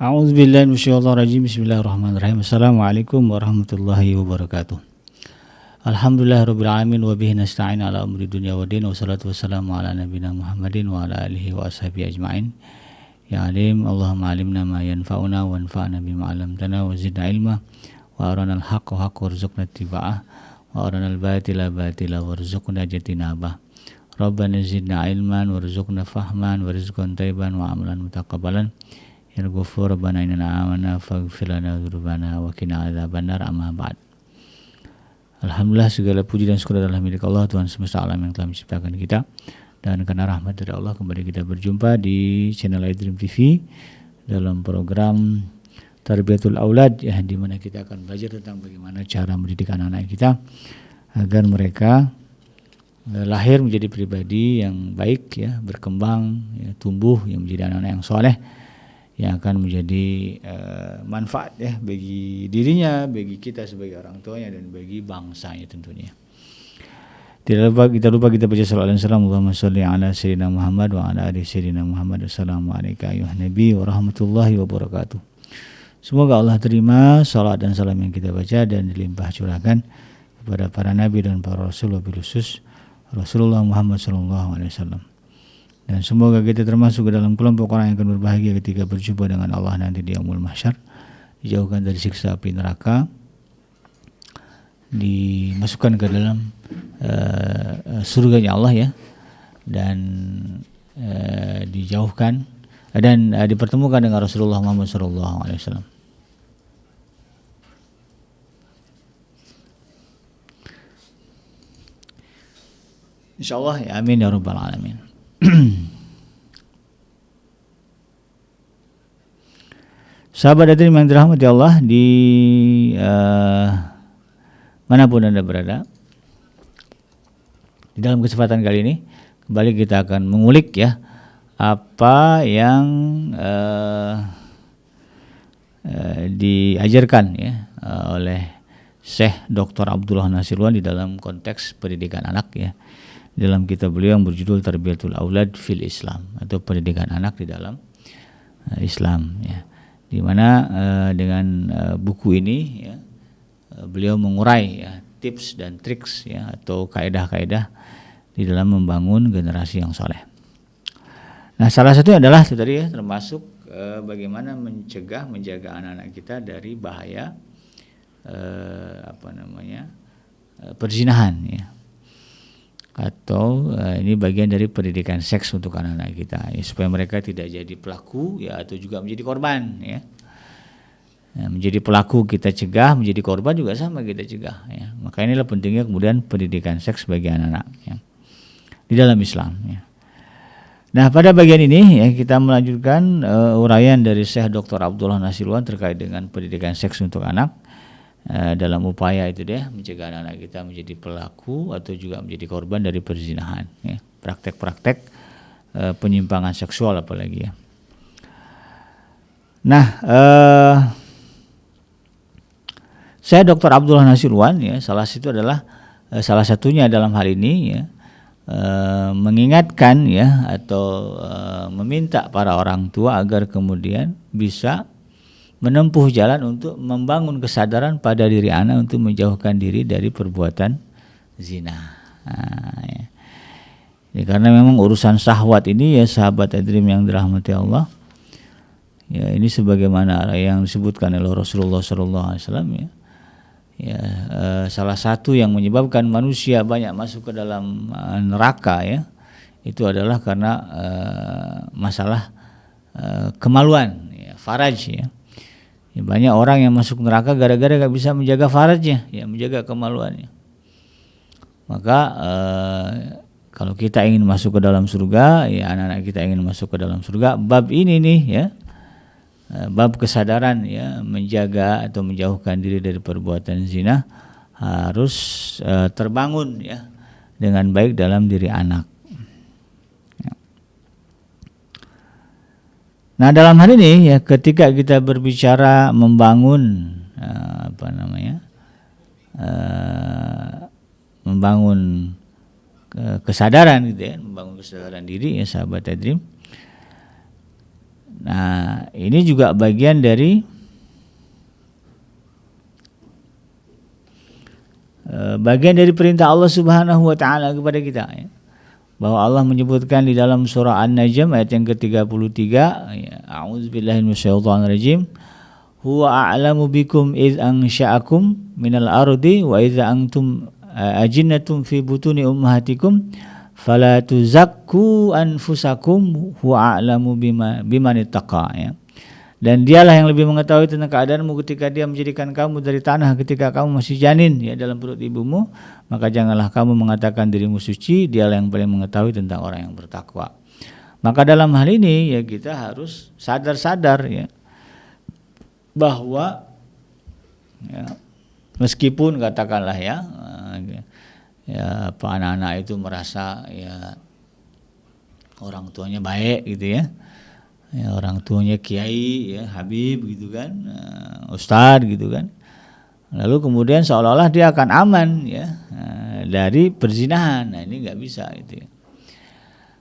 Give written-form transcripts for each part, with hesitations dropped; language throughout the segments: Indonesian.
A'udzubillahi minasyaitonirrajim. Bismillahirrahmanirrahim. Assalamualaikum warahmatullahi wabarakatuh. Alhamdulillahirabbil alamin wa bihi nasta'in ala umuri dunya waddin. Wassalatu wassalamu ala nabiyina Muhammadin wa ala alihi wa ashabihi ajmain. Ya alim, Allahumma alimna ma yanfa'una wanfa'na bima 'allamtana wa zidna ilma wa arinal haqqa haqqan warzuqna ittiba'ah wa arinal batila batila warzuqna ijtinabah. Rabbana zidna ilman warzuqna fahman warizqan thayyiban wa amalan mutaqabbalan. Ya Ghafur Rabbana innana amanna faghfir lana dzunubana wa qina adzabannar. Amma ba'd. Alhamdulillah, segala puji dan syukur adalah milik Allah, Tuhan semesta alam yang telah menciptakan kita. Dan karena rahmat dari Allah kembali kita berjumpa di channel iDream TV dalam program Tarbiyatul Aulad, ya, di mana kita akan belajar tentang bagaimana cara mendidik anak-anak kita agar mereka lahir menjadi pribadi yang baik, ya, berkembang, ya, tumbuh yang menjadi anak-anak yang soleh, yang akan menjadi manfaat, ya, bagi dirinya, bagi kita sebagai orang tuanya, dan bagi bangsanya tentunya. Tidak lupa kita baca salawat dan salam. Allahumma sholli ala sayyidina Muhammad wa ala ali sayyidina Muhammad. Assalamualaikum ayuhan nabi wa rahmatullahi wabarakatuh. Semoga Allah terima salawat dan salam yang kita baca dan dilimpah curahkan kepada para nabi dan para rasul, wabil khusus Rasulullah Muhammad SAW. Dan semoga kita termasuk ke dalam kelompok orang yang akan berbahagia ketika berjumpa dengan Allah nanti di yaumul mahsyar, dijauhkan dari siksa api neraka, dimasukkan ke dalam surganya Allah, ya, dan dijauhkan dan dipertemukan dengan Rasulullah Muhammad SAW. Insyaallah, ya, amin ya rabbal alamin. Sahabat hadirin yang dirahmati Allah, di manapun Anda berada, di dalam kesempatan kali ini kembali kita akan mengulik, ya, apa yang diajarkan, ya, oleh Syekh Dr. Abdullah Nasirwan di dalam konteks pendidikan anak, ya, dalam kitab beliau yang berjudul Tarbiyatul Aulad fil Islam, atau pendidikan anak di dalam Islam, ya, di mana dengan buku ini, ya, beliau mengurai, ya, tips dan triks, ya, atau kaedah-kaedah di dalam membangun generasi yang soleh. Nah, salah satunya adalah itu tadi, ya, termasuk bagaimana menjaga anak-anak kita dari bahaya perzinahan, ya, atau ini bagian dari pendidikan seks untuk anak-anak kita, ya, supaya mereka tidak jadi pelaku, ya, atau juga menjadi korban, ya. Menjadi pelaku kita cegah, menjadi korban juga sama kita cegah, ya. Maka inilah pentingnya kemudian pendidikan seks bagi anak-anak, ya, di dalam Islam, ya. Nah, pada bagian ini, ya, kita melanjutkan uraian dari Syekh Dr. Abdullah Nasirwan terkait dengan pendidikan seks untuk anak, dalam upaya itu dia mencegah anak-anak kita menjadi pelaku atau juga menjadi korban dari perzinahan, ya, praktek-praktek penyimpangan seksual apalagi, ya. Nah, saya Dr. Abdullah Nasirwan, ya, salah satunya dalam hal ini, ya, mengingatkan, ya, atau meminta para orang tua agar kemudian bisa menempuh jalan untuk membangun kesadaran pada diri anak untuk menjauhkan diri dari perbuatan zina. Nah, ya. Ya, karena memang urusan syahwat ini, ya, sahabat iDream yang dirahmati Allah, ya, ini sebagaimana yang disebutkan oleh Rasulullah SAW, ya, ya, salah satu yang menyebabkan manusia banyak masuk ke dalam neraka, ya, itu adalah karena masalah kemaluan, ya, faraj, ya. Ya, banyak orang yang masuk neraka gara-gara gak bisa menjaga farajnya, ya, menjaga kemaluannya. Maka kalau kita ingin masuk ke dalam surga, ya, anak-anak kita ingin masuk ke dalam surga, bab ini nih, ya, bab kesadaran, ya, menjaga atau menjauhkan diri dari perbuatan zina harus terbangun, ya, dengan baik dalam diri anak. Nah, dalam hal ini, ya, ketika kita berbicara membangun membangun kesadaran, gitu, ya, membangun kesadaran diri, ya, sahabat iDream. Nah, ini juga bagian dari perintah Allah Subhanahu wa taala kepada kita ya. Bahwa Allah menyebutkan di dalam surah An-Najm ayat yang ke-33, ya, a'udzubillahi minasyaitonir rajim. Huwa a'lamu bikum idz ansha'akum minal ardi wa idza antum ajinnatum fi butuni ummahatikum fala tuzakku anfusakum huwa a'lamu biman ittaqa ya. Dan dialah yang lebih mengetahui tentang keadaanmu ketika dia menjadikan kamu dari tanah ketika kamu masih janin ya dalam perut ibumu, maka janganlah kamu mengatakan dirimu suci, dialah yang paling mengetahui tentang orang yang bertakwa. Maka dalam hal ini ya kita harus sadar ya bahwa ya, meskipun katakanlah ya anak-anak itu merasa ya orang tuanya baik gitu ya, orang tuanya kiai ya habib gitu kan, ustadz gitu kan, lalu kemudian seolah-olah dia akan aman ya dari perzinahan. Nah ini nggak bisa itu ya.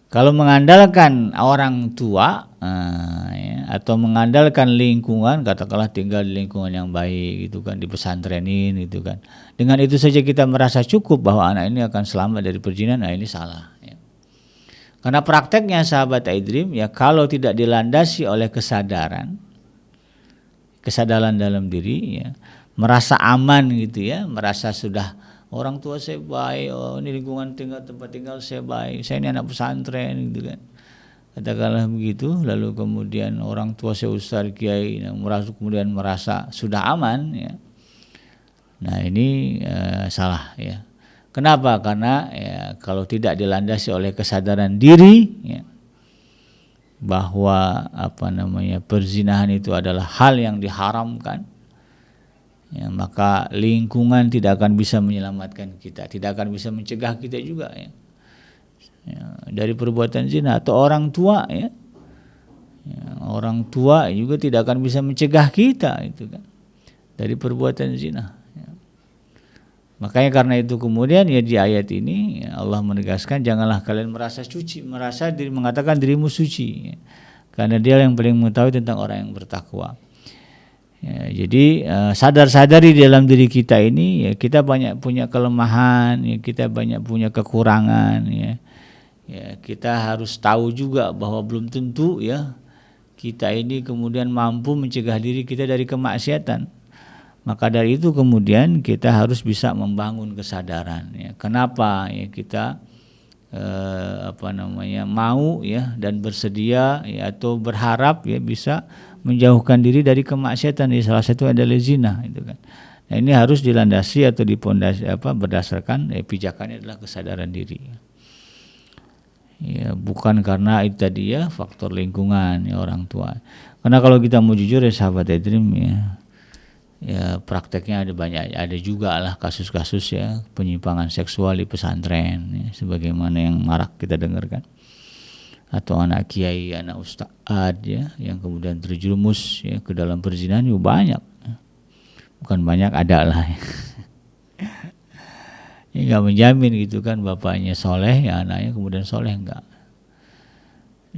Kalau mengandalkan orang tua ya, atau mengandalkan lingkungan, katakanlah tinggal di lingkungan yang baik gitu kan, di pesantrenin gitu kan, dengan itu saja kita merasa cukup bahwa anak ini akan selamat dari perzinahan, nah ini salah ya. Karena prakteknya sahabat iDream ya, kalau tidak dilandasi oleh kesadaran dalam diri ya, merasa aman gitu ya, merasa sudah orang tua saya baik, oh ini lingkungan tempat tinggal saya baik, saya ini anak pesantren gitu kan, katakanlah begitu, lalu kemudian orang tua saya ustaz kiai, kemudian merasa sudah aman ya, nah ini salah ya. Kenapa? Karena ya, kalau tidak dilandasi oleh kesadaran diri ya, bahwa perzinahan itu adalah hal yang diharamkan ya, maka lingkungan tidak akan bisa menyelamatkan kita, tidak akan bisa mencegah kita juga ya, dari perbuatan zina. Atau orang tua ya, orang tua juga tidak akan bisa mencegah kita itu kan dari perbuatan zina ya. Makanya karena itu kemudian ya di ayat ini ya, Allah menegaskan janganlah kalian merasa suci, mengatakan dirimu suci ya, karena dia yang paling mengetahui tentang orang yang bertakwa. Ya, jadi sadar-sadari dalam diri kita ini ya, kita banyak punya kelemahan ya, kita banyak punya kekurangan ya. Ya, kita harus tahu juga bahwa belum tentu ya kita ini kemudian mampu mencegah diri kita dari kemaksiatan. Maka dari itu kemudian kita harus bisa membangun kesadaran ya. Kenapa ya kita mau ya dan bersedia ya, atau berharap ya bisa menjauhkan diri dari kemaksiatan, salah satu adalah zina itu kan. Nah ini harus dilandasi atau dipondasi berdasarkan pijakannya adalah kesadaran diri. Ya bukan karena itu tadi ya faktor lingkungan ya orang tua. Karena kalau kita mau jujur ya sahabat iDream ya prakteknya ada juga lah kasus-kasus ya penyimpangan seksual di pesantren ya, sebagaimana yang marak kita dengarkan. Atau anak kiai, anak ustadz ya, yang kemudian terjerumus ya ke dalam perzinahan itu banyak, bukan banyak, ada lah. Ya. Ya nggak menjamin gitu kan bapaknya soleh ya anaknya kemudian soleh, enggak.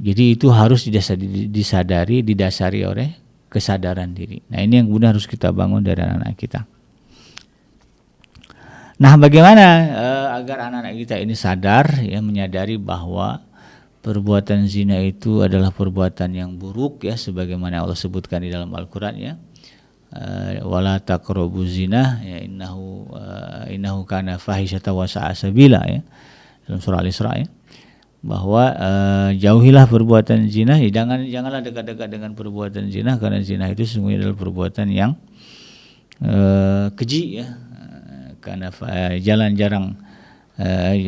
Jadi itu harus didasari oleh kesadaran diri. Nah ini yang kemudian harus kita bangun dari anak-anak kita. Nah bagaimana agar anak-anak kita ini sadar ya, menyadari bahwa perbuatan zina itu adalah perbuatan yang buruk ya, sebagaimana Allah sebutkan di dalam Al-Qur'an ya. Wala taqrabuz zina ya innahu kana fahisyatan wa sa'a sabila ya. Dalam surah Al-Isra ya. Bahwa jauhilah perbuatan zina, ya, janganlah dekat-dekat dengan perbuatan zina, karena zina itu sesungguhnya adalah perbuatan yang keji ya. Karena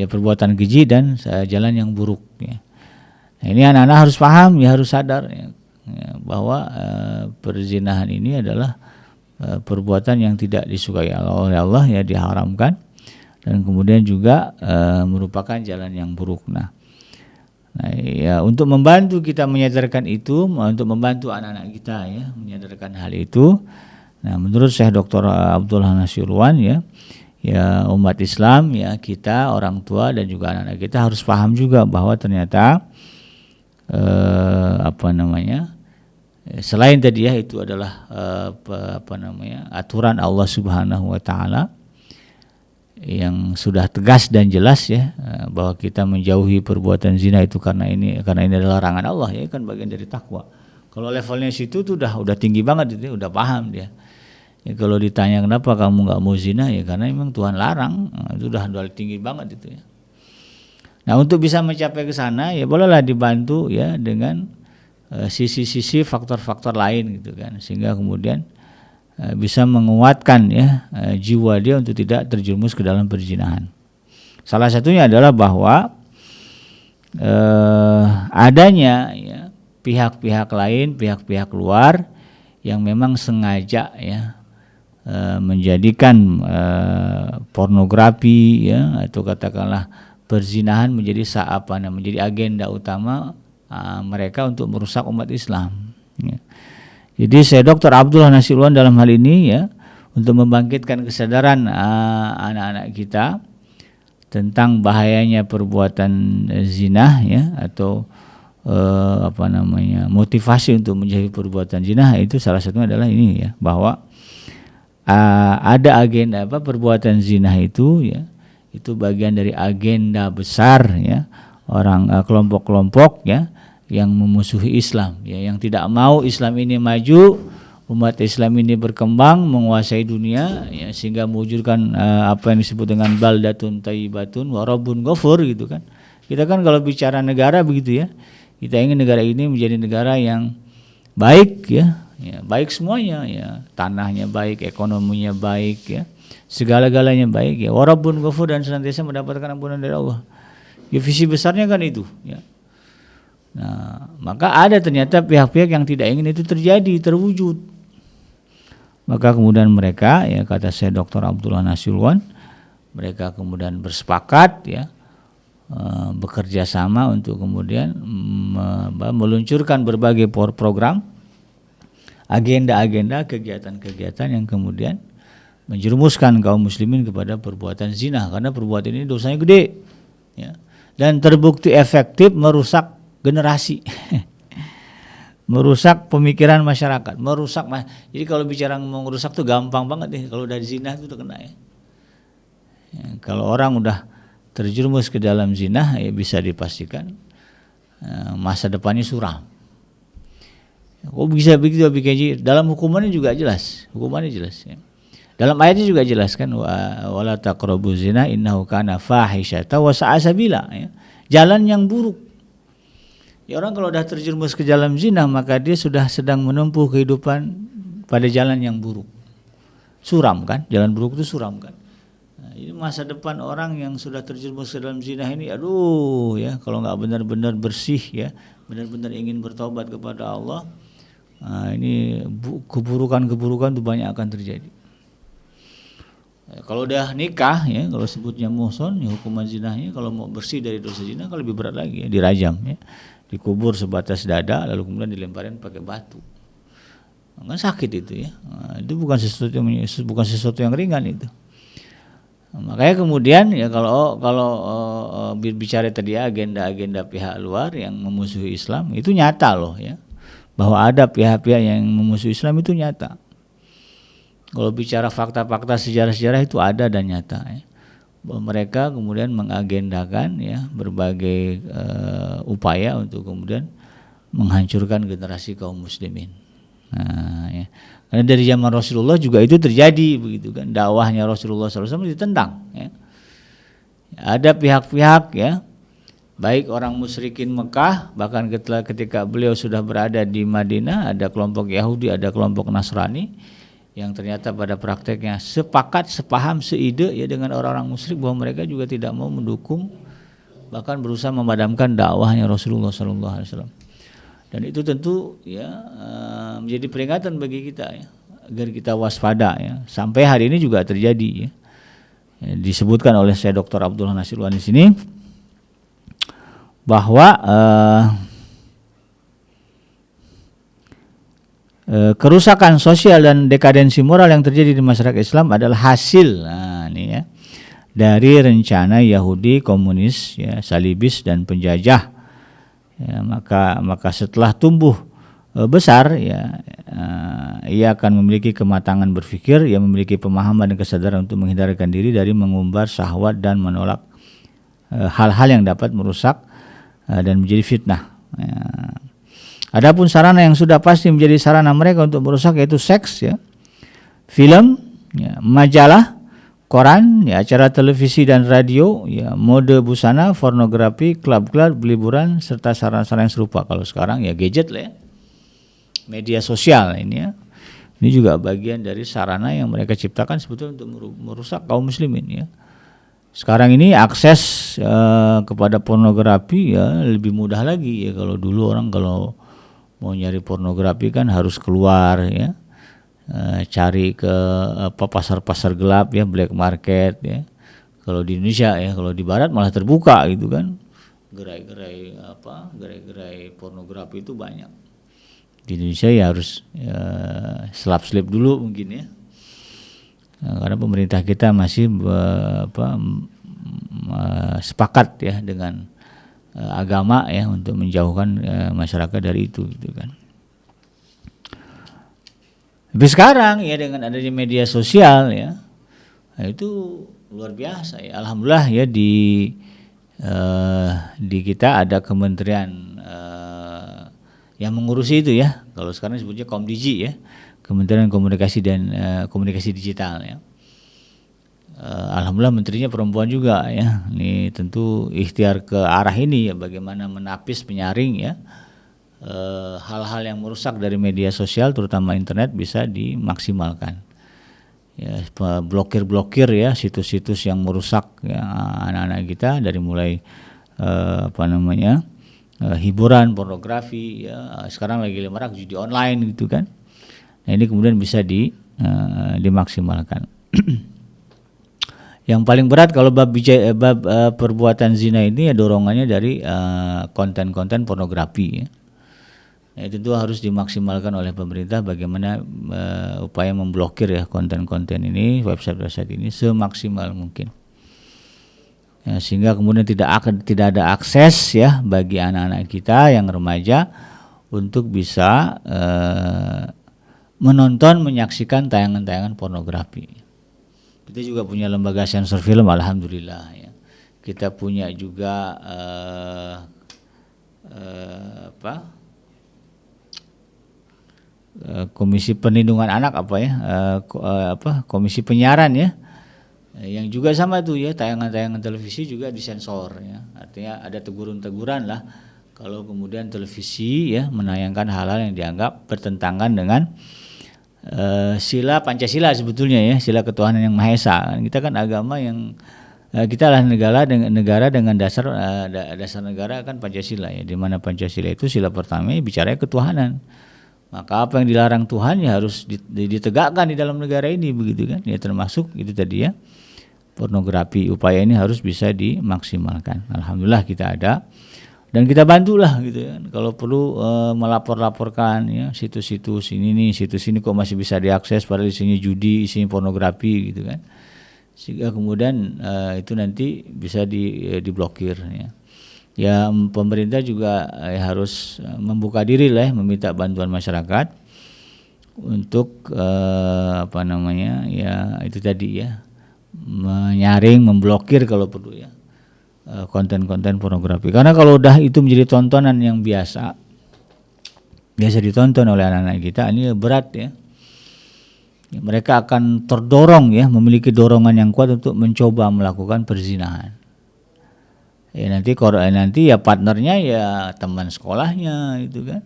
perbuatan keji dan jalan yang buruk ya. Nah, ini anak-anak harus paham ya, harus sadar ya, bahwa perzinahan ini adalah perbuatan yang tidak disukai oleh Allah ya, diharamkan, dan kemudian juga merupakan jalan yang buruk. Nah ya, untuk membantu kita menyadarkan itu, untuk membantu anak-anak kita ya menyadarkan hal itu. Nah menurut Syekh Dr. Abdullah Nasirwan ya umat Islam ya, kita orang tua dan juga anak-anak kita harus paham juga bahwa ternyata Selain tadi ya itu adalah aturan Allah Subhanahu wa taala yang sudah tegas dan jelas ya, bahwa kita menjauhi perbuatan zina itu karena ini adalah larangan Allah ya, kan bagian dari takwa. Kalau levelnya situ tuh udah tinggi banget itu, udah paham dia. Ya, kalau ditanya kenapa kamu nggak mau zina, ya karena memang Tuhan larang. Itu udah tinggi banget itu ya. Nah, untuk bisa mencapai ke sana ya bolehlah dibantu ya dengan sisi-sisi faktor-faktor lain gitu kan, sehingga kemudian bisa menguatkan ya jiwa dia untuk tidak terjerumus ke dalam perzinahan. Salah satunya adalah bahwa adanya ya pihak-pihak lain, pihak-pihak luar yang memang sengaja ya menjadikan pornografi ya atau katakanlah perzinahan menjadi menjadi agenda utama mereka untuk merusak umat Islam. Ya. Jadi saya Dr. Abdullah Nasirwan dalam hal ini ya untuk membangkitkan kesadaran anak-anak kita tentang bahayanya perbuatan zina ya atau motivasi untuk menjauhi perbuatan zina, itu salah satunya adalah ini ya, bahwa ada agenda perbuatan zina itu ya itu bagian dari agenda besar ya orang kelompok-kelompok ya yang memusuhi Islam ya, yang tidak mau Islam ini maju, umat Islam ini berkembang, menguasai dunia ya, sehingga mewujudkan apa yang disebut dengan baldatun thayyibatun wa rabbun ghafur gitu kan. Kita kan kalau bicara negara begitu ya, kita ingin negara ini menjadi negara yang baik ya, baik semuanya ya, tanahnya baik, ekonominya baik ya, segala-galanya baik ya, wa rabbun ghafur, dan senantiasa mendapatkan ampunan dari Allah. Ya, visi besarnya kan itu ya. Nah, maka ada ternyata pihak-pihak yang tidak ingin itu terwujud. Maka kemudian mereka ya, kata saya Dr. Abdullah Nasirwan, mereka kemudian bersepakat ya bekerja sama untuk kemudian meluncurkan berbagai program, agenda-agenda, kegiatan-kegiatan yang kemudian menjerumuskan kaum muslimin kepada perbuatan zina, karena perbuatan ini dosanya gede ya, dan terbukti efektif merusak generasi. Merusak pemikiran masyarakat, jadi kalau bicara mau merusak tuh gampang banget nih, kalau dari zina itu udah kena ya. Kalau orang udah terjerumus ke dalam zina ya bisa dipastikan masa depannya suram. Kok bisa begitu BKJ? Dalam hukumannya juga jelas, ya. Dalam ayatnya juga jelaskan wala taqrabuz zina innahu kana fahisyatan wa sa'a sabila ya. Jalan yang buruk. Ya, orang kalau sudah terjerumus ke dalam zina maka dia sudah sedang menempuh kehidupan pada jalan yang buruk. Suram kan? Jalan buruk itu suram kan? Nah, ini masa depan orang yang sudah terjerumus ke dalam zina ini, aduh ya, kalau nggak benar-benar bersih ya, benar-benar ingin bertobat kepada Allah, nah, ini keburukan-keburukan itu banyak akan terjadi. Ya, kalau udah nikah ya, kalau sebutnya muhson ya, hukuman zinahnya kalau mau bersih dari dosa zina kalau lebih berat lagi ya, dirajam ya, dikubur sebatas dada lalu kemudian dilemparin pakai batu. Kan sakit itu ya. Nah, itu bukan sesuatu yang ringan itu. Nah, makanya kemudian ya kalau bicara tadi agenda-agenda pihak luar yang memusuhi Islam itu nyata loh ya. Bahwa ada pihak-pihak yang memusuhi Islam itu nyata. Kalau bicara fakta-fakta sejarah-sejarah itu ada dan nyata ya. Bahwa mereka kemudian mengagendakan ya berbagai upaya untuk kemudian menghancurkan generasi kaum muslimin. Nah, ya. Karena dari zaman Rasulullah juga itu terjadi begitu kan, dakwahnya Rasulullah SAW ditentang ya. Ada pihak-pihak ya, baik orang musyrikin Mekah, bahkan ketika beliau sudah berada di Madinah, ada kelompok Yahudi, ada kelompok Nasrani yang ternyata pada prakteknya sepakat, sepaham, seide ya dengan orang-orang musyrik, bahwa mereka juga tidak mau mendukung, bahkan berusaha memadamkan dakwahnya Rasulullah SAW. Dan itu tentu ya menjadi peringatan bagi kita ya, agar kita waspada ya. Sampai hari ini juga terjadi ya. Disebutkan oleh saya Dr. Abdullah Nasirwan di sini bahwa kerusakan sosial dan dekadensi moral yang terjadi di masyarakat Islam adalah hasil dari rencana Yahudi, komunis, ya, salibis dan penjajah. Ya, maka setelah tumbuh besar ya, ia akan memiliki kematangan berpikir, ia memiliki pemahaman dan kesadaran untuk menghindarkan diri dari mengumbar syahwat dan menolak hal-hal yang dapat merusak dan menjadi fitnah. Adapun sarana yang sudah pasti menjadi sarana mereka untuk merusak yaitu seks ya, film ya, majalah, koran ya, acara televisi dan radio ya, mode busana, pornografi, klub-klub, liburan serta sarana-sarana yang serupa. Kalau sekarang ya gadget lah ya, media sosial ini ya. Ini juga bagian dari sarana yang mereka ciptakan sebetulnya untuk merusak kaum muslimin ya. Sekarang ini akses kepada pornografi ya lebih mudah lagi ya. Kalau dulu orang kalau mau nyari pornografi kan harus keluar ya, cari ke pasar-pasar gelap ya, black market ya. Kalau di Indonesia ya, kalau di Barat malah terbuka gitu kan, gerai-gerai pornografi itu banyak. Di Indonesia ya harus selap-selip dulu mungkin ya. Karena pemerintah kita masih sepakat ya dengan agama ya untuk menjauhkan masyarakat dari itu gitu kan. Tapi sekarang ya dengan adanya media sosial ya, itu luar biasa ya. Alhamdulillah ya di kita ada kementerian yang mengurusi itu ya. Kalau sekarang sebutnya Komdiji ya, Kementerian Komunikasi dan Komunikasi Digital ya. Alhamdulillah menterinya perempuan juga ya. Ini tentu ikhtiar ke arah ini ya, bagaimana menapis, penyaring ya hal-hal yang merusak dari media sosial terutama internet bisa dimaksimalkan. Ya, blokir ya situs-situs yang merusak ya, anak-anak kita dari mulai hiburan, pornografi ya, sekarang lagi marak judi online gitu kan. Nah, ini kemudian bisa dimaksimalkan. Yang paling berat kalau bab perbuatan zina ini ya dorongannya dari konten-konten pornografi ya. Nah, itu tentu harus dimaksimalkan oleh pemerintah bagaimana upaya memblokir ya konten-konten ini, website-website ini semaksimal mungkin. Ya, sehingga kemudian tidak ada akses ya bagi anak-anak kita yang remaja untuk bisa menonton, menyaksikan tayangan-tayangan pornografi. Kita juga punya lembaga sensor film, alhamdulillah ya. Kita punya juga Komisi Perlindungan Anak Komisi Penyiaran ya. Yang juga sama tuh ya, tayangan-tayangan televisi juga disensor ya. Artinya ada teguran-teguran lah kalau kemudian televisi ya menayangkan hal-hal yang dianggap bertentangan dengan sila Pancasila sebetulnya ya, sila ketuhanan yang Maha Esa. Kita kan agama yang kita lah negara dengan dasar negara kan Pancasila ya, di mana Pancasila itu sila pertama bicara ketuhanan. Maka apa yang dilarang Tuhan ya harus ditegakkan di dalam negara ini begitu kan. Ya termasuk itu tadi ya, pornografi. Upaya ini harus bisa dimaksimalkan. Alhamdulillah kita ada. Dan kita bantulah gitu kan. Kalau perlu melapor-laporkan ya situs-situs ini situs ini kok masih bisa diakses padahal isinya judi, isinya pornografi gitu kan. Sehingga kemudian itu nanti bisa diblokir ya. Ya pemerintah juga harus membuka diri lah ya, meminta bantuan masyarakat untuk ya itu tadi ya, menyaring, memblokir kalau perlu ya konten-konten pornografi. Karena kalau udah itu menjadi tontonan yang biasa ditonton oleh anak-anak kita, ini berat ya. Mereka akan terdorong ya, memiliki dorongan yang kuat untuk mencoba melakukan perzinahan. Ya nanti ya partnernya ya teman sekolahnya gitu kan.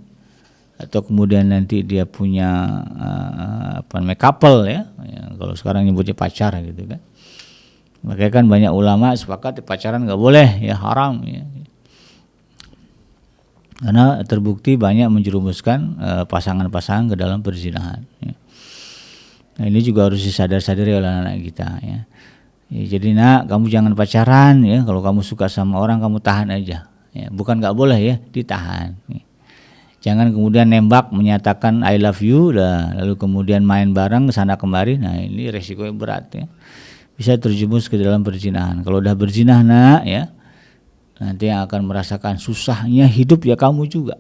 Atau kemudian nanti dia punya couple ya, kalau sekarang nyebutnya pacar gitu kan. Makanya kan banyak ulama sepakat pacaran nggak boleh ya, haram ya. Karena terbukti banyak menjerumuskan pasangan-pasangan ke dalam perzinahan ya. Nah, ini juga harus disadari oleh anak kita ya. Ya, jadi nak, kamu jangan pacaran ya, kalau kamu suka sama orang kamu tahan aja ya. Bukan nggak boleh ya, ditahan ya. Jangan kemudian nembak menyatakan I love you lalu kemudian main bareng kesana kemari. Nah ini resikonya berat ya, bisa terjerumus ke dalam perzinahan. Kalau udah berzinah nak ya, nanti yang akan merasakan susahnya hidup ya kamu juga.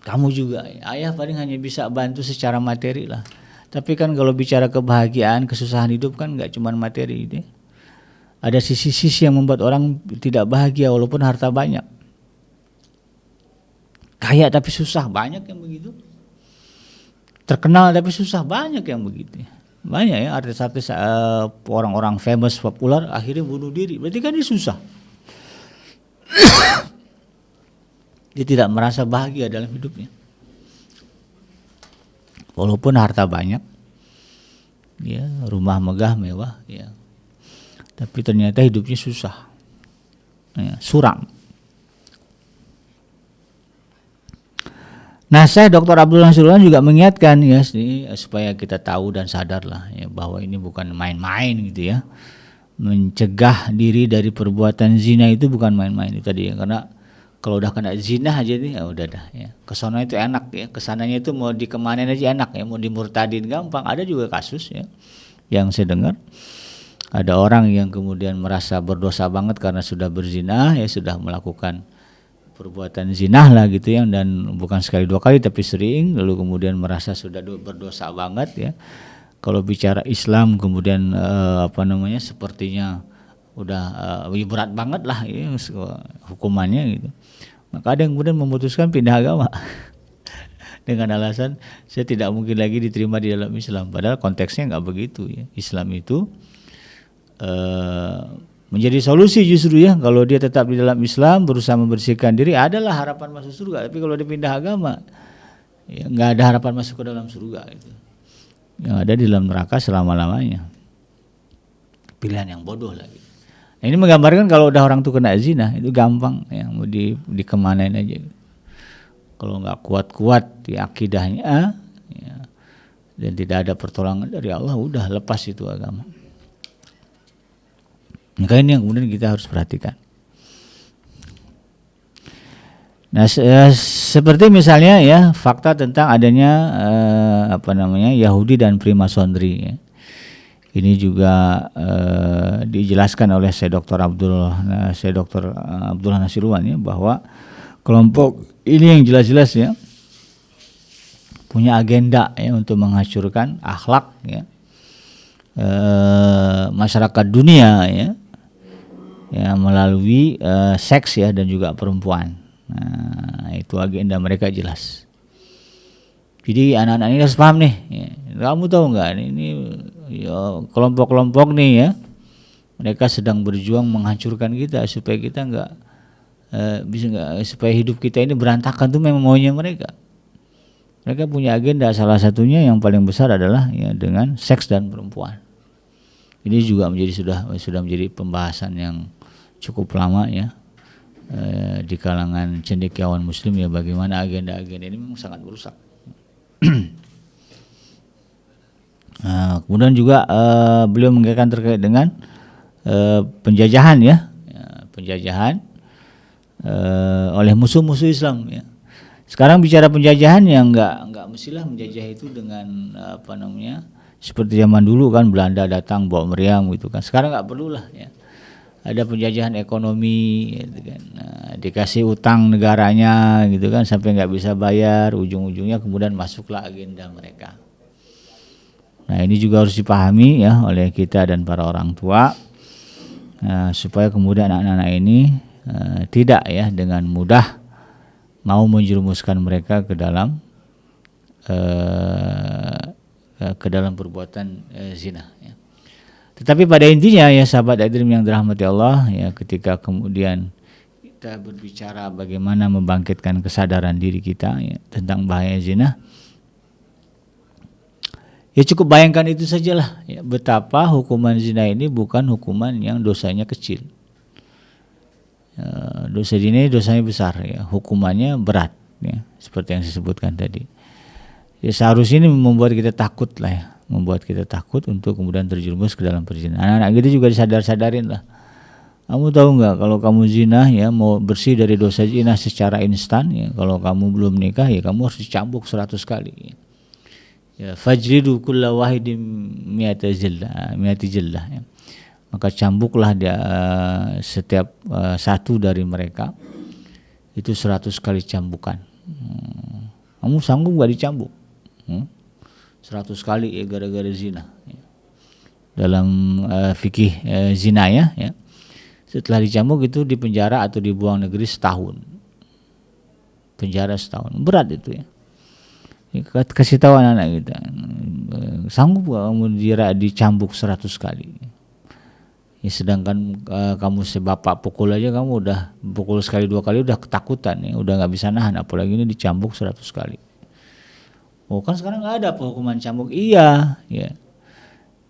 Kamu juga, ayah paling hanya bisa bantu secara materi lah. Tapi kan kalau bicara kebahagiaan, kesusahan hidup kan nggak cuma materi gitu ya. Ada sisi-sisi yang membuat orang tidak bahagia walaupun harta banyak. Kaya tapi susah, banyak yang begitu. Terkenal tapi susah, banyak yang begitu. Banyak ya artis-artis orang-orang famous populer akhirnya bunuh diri. Berarti kan dia susah. Dia tidak merasa bahagia dalam hidupnya. Walaupun harta banyak, ya, rumah megah mewah, ya, tapi ternyata hidupnya susah, ya, suram. Nah, saya Dr. Abdullah Nasurullahan juga mengingatkan ya, supaya kita tahu dan sadarlah ya, bahwa ini bukan main-main gitu ya. Mencegah diri dari perbuatan zina itu bukan main-main itu tadi ya, karena kalau udah kena zina aja nih, ya udah dah ya. Kesana itu enak ya, kesananya itu mau dikemanin aja enak ya, mau dimurtadin gampang. Ada juga kasus ya yang saya dengar, ada orang yang kemudian merasa berdosa banget karena sudah berzina ya, sudah melakukan perbuatan zina lah gitu ya, dan bukan sekali dua kali tapi sering, lalu kemudian merasa sudah berdosa banget ya. Kalau bicara Islam kemudian sepertinya udah berat banget lah ya, hukumannya gitu. Maka ada yang kemudian memutuskan pindah agama dengan alasan saya tidak mungkin lagi diterima di dalam Islam. Padahal konteksnya nggak begitu ya. Islam itu menjadi solusi justru ya. Kalau dia tetap di dalam Islam berusaha membersihkan diri, adalah harapan masuk surga. Tapi kalau dia pindah agama, ya nggak ada harapan masuk ke dalam surga itu. Yang ada di dalam neraka selama-lamanya. Pilihan yang bodoh lagi. Nah, ini menggambarkan kalau udah orang tuh kena zina itu gampang ya, mau dikemanain aja. Kalau nggak kuat-kuat di akidahnya ya, dan tidak ada pertolongan dari Allah, udah lepas itu agama. Maka ini yang kemudian kita harus perhatikan. Nah, seperti misalnya ya fakta tentang adanya Yahudi dan Freemasonry ya. Ini juga dijelaskan oleh Syekh Dr. Abdullah Nasurullahan ya, bahwa kelompok ini yang jelas-jelas ya punya agenda ya untuk menghancurkan akhlak ya masyarakat dunia ya melalui seks ya dan juga perempuan. Nah, itu agenda mereka jelas. Jadi anak-anak ini harus paham nih ya. Kamu tahu nggak ini ya, kelompok-kelompok nih ya, mereka sedang berjuang menghancurkan kita supaya kita supaya hidup kita ini berantakan, tuh memang maunya mereka. Mereka punya agenda, salah satunya yang paling besar adalah ya dengan seks dan perempuan. Ini juga sudah menjadi pembahasan yang cukup lama ya di kalangan cendekiawan Muslim ya, bagaimana agenda-agenda ini memang sangat merusak. Nah, kemudian juga beliau mengingatkan terkait dengan penjajahan ya, penjajahan oleh musuh-musuh Islam ya. Sekarang bicara penjajahan yang enggak mestilah menjajah itu dengan seperti zaman dulu kan, Belanda datang bawa meriam gitu kan. Sekarang enggak perlulah ya. Ada penjajahan ekonomi gitu kan. Nah, dikasih utang negaranya gitu kan sampai enggak bisa bayar, ujung-ujungnya kemudian masuklah agenda mereka. Nah, ini juga harus dipahami ya oleh kita dan para orang tua supaya kemudian anak-anak ini tidak ya dengan mudah mau menjerumuskan mereka ke dalam perbuatan zina ya. Tetapi pada intinya ya sahabat Adrim yang dirahmati Allah ya, ketika kemudian kita berbicara bagaimana membangkitkan kesadaran diri kita ya, tentang bahaya zina, ya cukup bayangkan itu sajalah ya, betapa hukuman zina ini bukan hukuman yang dosanya kecil. Dosa zina dosanya besar ya, hukumannya berat ya, seperti yang saya sebutkan tadi. Ya seharusnya ini membuat kita takut lah ya, membuat kita takut untuk kemudian terjerumus ke dalam perzinahan. Anak-anak kita juga disadar-sadarin lah. Kamu tahu nggak kalau kamu zina ya, mau bersih dari dosa zina secara instan ya, kalau kamu belum nikah ya kamu harus dicambuk 100 kali. Ya, fajridu kulla wahidin mi'ati jildah ya. Maka cambuklah dia setiap satu dari mereka itu 100 kali cambukan. Kamu sanggup gak dicambuk? 100 kali ya gara-gara zina. Dalam fikih zina ya. Setelah dicambuk itu dipenjara atau dibuang negeri setahun. Penjara setahun. Berat itu ya. Kasih tahu anak-anak kita. Sanggup gak kamu dicambuk 100 kali? Ya, sedangkan kamu sebapak pukul aja kamu udah pukul sekali 2 kali udah ketakutan ya, udah nggak bisa nahan, apalagi ini dicambuk 100 kali. Oh kan sekarang nggak ada hukuman cambuk, iya ya.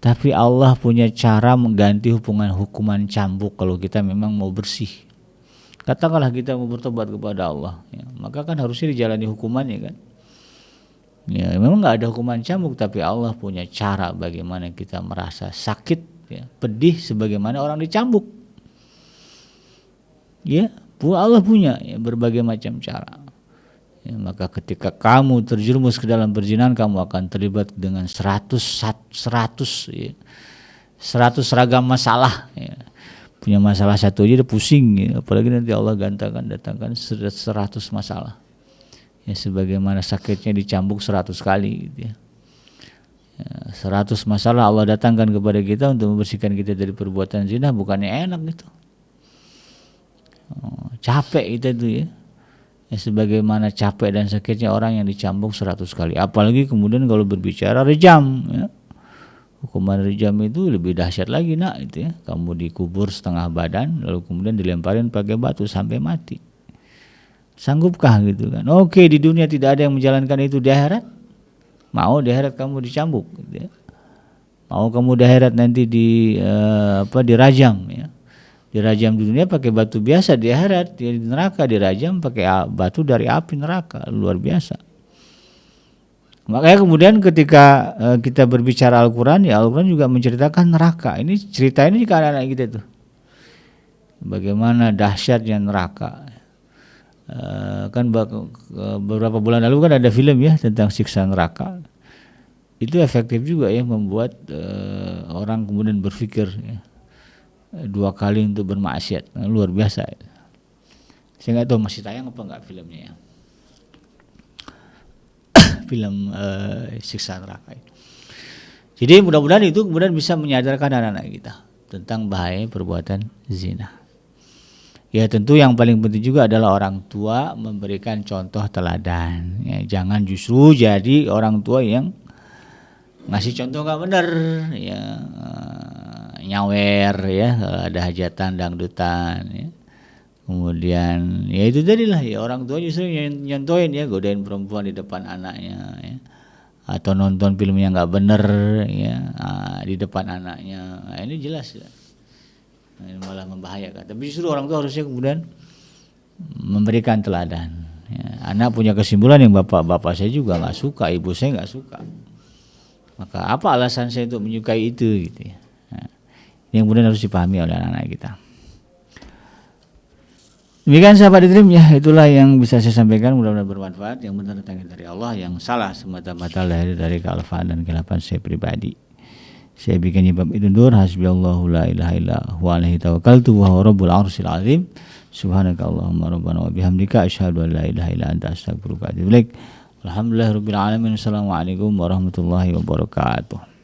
Tapi Allah punya cara mengganti hukuman cambuk kalau kita memang mau bersih. Katakanlah kita mau bertobat kepada Allah, ya, maka kan harusnya dijalani hukumannya kan. Ya memang nggak ada hukuman cambuk, tapi Allah punya cara bagaimana kita merasa sakit, ya, pedih sebagaimana orang dicambuk. Ya, Allah punya ya, berbagai macam cara. Ya, maka ketika kamu terjerumus ke dalam perzinahan, kamu akan terlibat dengan 100 ragam masalah. Ya. Punya masalah satu aja udah pusing, ya. Apalagi nanti Allah datangkan 100 masalah. Ya, sebagaimana sakitnya dicambuk 100 kali gitu ya. 100 masalah Allah datangkan kepada kita untuk membersihkan kita dari perbuatan zina, bukannya enak gitu. Capek kita tuh ya. Sebagaimana capek dan sakitnya orang yang dicambuk 100 kali. Apalagi kemudian kalau berbicara rejam ya. Hukuman rejam itu lebih dahsyat lagi nak itu ya. Kamu dikubur setengah badan lalu kemudian dilemparin pakai batu sampai mati. Sanggupkah gitu kan? Oke, di dunia tidak ada yang menjalankan itu, di akhirat mau di akhirat kamu dicambuk gitu ya. Mau kamu di akhirat nanti dirajam ya. Dirajam di dunia pakai batu biasa, di akhirat di neraka dirajam pakai batu dari api neraka, luar biasa. Makanya kemudian ketika kita berbicara Al-Quran, ya Al-Quran juga menceritakan neraka. Ini cerita ini ke anak-anak kita tuh, bagaimana dahsyatnya neraka. Kan beberapa bulan lalu kan ada film ya tentang siksa neraka. Itu efektif juga ya, membuat orang kemudian berpikir ya, 2 kali untuk bermaksiat. Luar biasa. Saya nggak tahu masih tayang apa nggak filmnya ya. Film siksa neraka. Jadi mudah-mudahan itu kemudian bisa menyadarkan anak-anak kita tentang bahaya perbuatan zina. Ya tentu yang paling penting juga adalah orang tua memberikan contoh teladan. Ya, jangan justru jadi orang tua yang ngasih contoh nggak benar, ya nyawer ya kalau ada hajatan dangdutan. Ya. Kemudian ya itu tadilah ya orang tua justru nyontohin ya, godain perempuan di depan anaknya, ya. Atau nonton film yang nggak benar ya di depan anaknya. Nah, ini jelas ya. Ini malah membahayakan. Tapi justru orang tua harusnya kemudian memberikan teladan. Ya, anak punya kesimpulan yang bapak saya juga nggak suka, ibu saya nggak suka. Maka apa alasan saya untuk menyukai itu gitu ya. Nah, ini yang kemudian harus dipahami oleh anak-anak kita. Demikian sahabat Dream ya, itulah yang bisa saya sampaikan, mudah-mudahan bermanfaat. Yang benar datangnya dari Allah, yang salah semata-mata lahir dari kealfaan dan kelapan saya pribadi. Saya bikin bab itu dur, hasbiyallahu la ilaha illa huwa alaihi tawakkaltu wa huwa rabbul arsyil azim. Subhanakallahumma rabbana wa bihamdika asyhadu an la ilaha illa anta astaghfiruka wa atubu ilaik. Alhamdulillahirabbil alamin. Assalamualaikum warahmatullahi wabarakatuh.